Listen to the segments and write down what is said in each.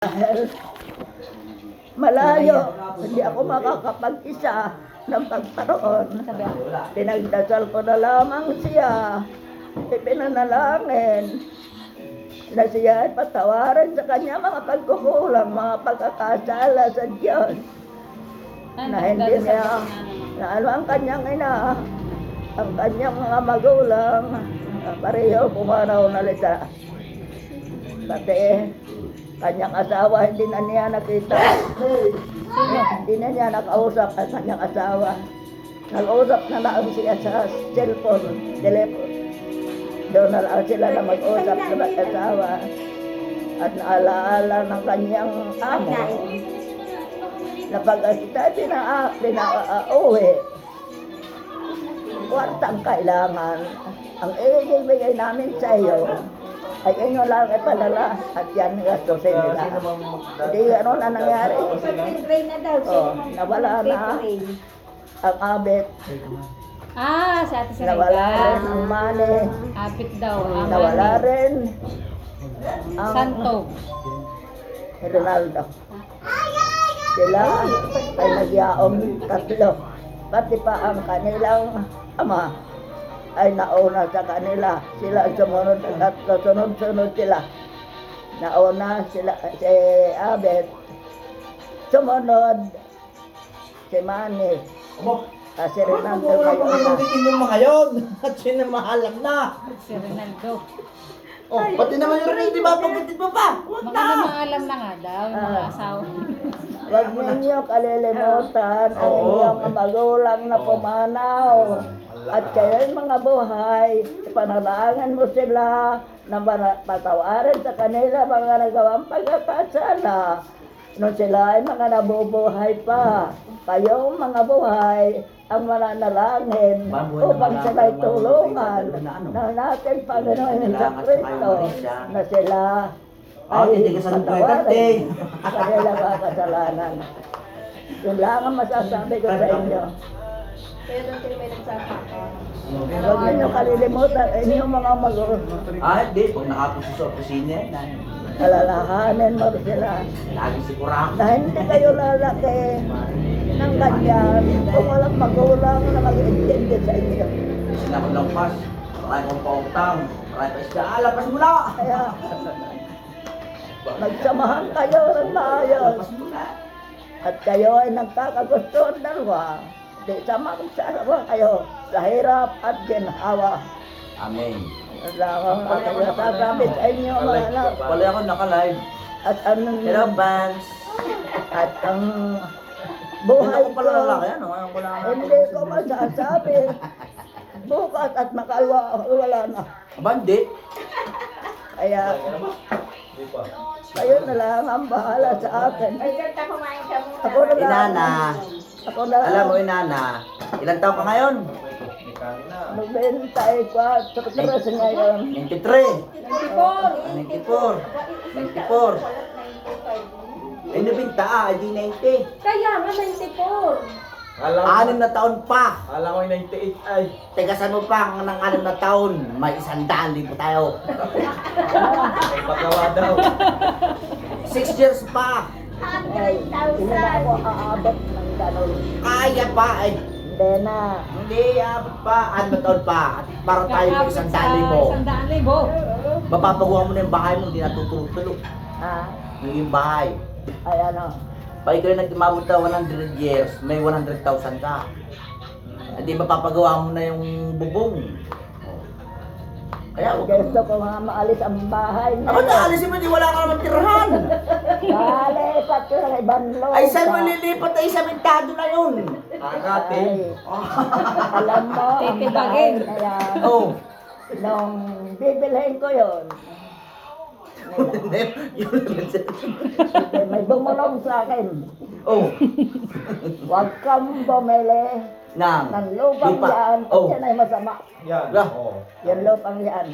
Dahil malayo, hindi ako makakapag-isa ng pagkaroon. Pinagdasal ko na lamang siya, ipinanalangin na siya ay patawarin sa kanya mga pagkukulang, mga pagkakasala sa Diyos. Na hindi niya, na ano ang kanyang ina, ang kanyang mga magulang, pareho pumanaw na lita. Pati kanyang asawa, hindi na niya nakita. Hindi na niya nakausap ang kanyang asawa. Nag-usap na lang siya sa cellphone, telephone. Doon na lang sila na mag-usap sa mag-asawa. At naalaala ng kanyang amo na pag kita pinauwi, kwartang kailangan. Ang ibigay namin sa iyo ay inyo lang ipadala at yan gastusin nila. Hindi ano na nangyari. Nawala na ang abit. Sa Ate Serena. Nawala rin ang money. Abit daw. Nawala rin ang Santo. Ronaldo. Sila ay nagyaong tatlo. Pati pa ang kanilang ama ay nauna sa kanila. Sila sumunod sa tatlo, sunod-sunod sila. Nauna sila, si Abet. Sumunod si Manny. Kasi Ronaldo kayo na. Pagkikitin yung mga yun. At sinamahalag na. Si Ronaldo. Pati naman yung rin, di ba? Pagkitin mo pa. Mga namaalam na nga daw, yung mga asawa. Huwag ninyo kalilimutan ang inyong magulang na pumanaw. At kayo'y mga buhay, ipanalangin mo sila na patawarin sa kanila mga nagawang pagkakasala. Nung sila ay mga nabubuhay pa, kayong mga buhay ang mananalangin upang sila'y tulungan ng natin Panginoon sa Kristo na sila ay patawarin sa kanilang mga kasalanan. Yun lang ang masasabi ko sa inyo. Huwag ninyo kalilimutan inyong mga magulang. Hindi. Pag nakapuso sa opisina, Alalahanin mo sila lagi si Kurang. na hindi kayo lalaki ng ganyan kung walang magulang na mag-intindi sa inyo. Sinakot ng pas. Marami kong pautang. Marami pa isda. Lapas mo na! Kaya magsamahan kayo ng maayos Lapas mo na. at kayo ay nagkakagustuhan dalawa. Di sama-sama kayo sa hirap at ginhawa. Amen. Lang ang sasabi sa inyo mga anak. Wala ako naka-live. At ang Hello, fans. at ang buhay Hindi ko pala ko lalaki. Ano? Ayaw ko lang. hindi ko masasabi. Bukas at wala na. Abandi. Kaya kayo na lang ang bahala sa akin. Ako na lang. Inana. Ako na Alam mo, lang. Inana. Ilan taon ka ngayon? Magbentay ko at terus ngayon. 93. 94. 94. Ay, nabinta di 90. Kaya nga, 94. 6 na taon pa. Alam ko yung 98 ay. Tigasan mo pa ng 6 na taon. May 100,000 tayo. May paggawa daw. 6 years pa. Ay, hindi na ako aabot ng ganun. Kaya pa. Ay, Hindi na. hindi, abot pa. 6 na taon pa. At para tayo may 100,000. 100,000. Mapapagawa mo na yung bahay mo. Hindi natutulog-tulog. Ha? Yung bahay. Ay ano. Pag ikaw yung nagmabot na 100 years, may 100,000 ka. Hindi mapapagawa mo na yung bubong. Kaya, Gusto ko nga maalis ang bahay ako naalisin mo, di wala ka naman tirahan. Nalipat ko ng ibang lupa. Ay, saan mo lilipat ay samentado na yun? Kakating. Alam mo, ang Titibagin. bahay na yan, Oh. nung bibilhin ko yun, may bumulong sa akin. Oh. Huwag kang bumili Nang. ng lupang Lupa. yan. Oh. Yan ay masama. Yan. Lah. Oo. Yan lupang yan.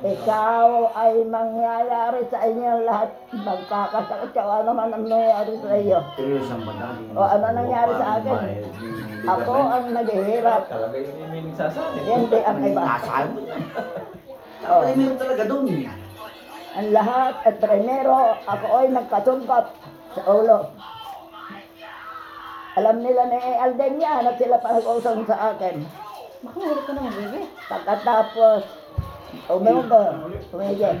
Ikaw ay mangyayari sa inyo lahat. Magkakasakit ka. Ano man ang nangyayari sa iyo. O ano nangyari sa akin? Ako ang naghihirap. Talaga yung may nagsasabi. Hindi ang iba. Nasaan? Oh. Ay, meron talaga doon. Ang lahat at primero, ako ay nagkasungkot sa ulo. Alam nila ni Alden yan at sila pa nag-usong sa akin. Makuhuli ko naman, bebe. Pagkatapos, umigil.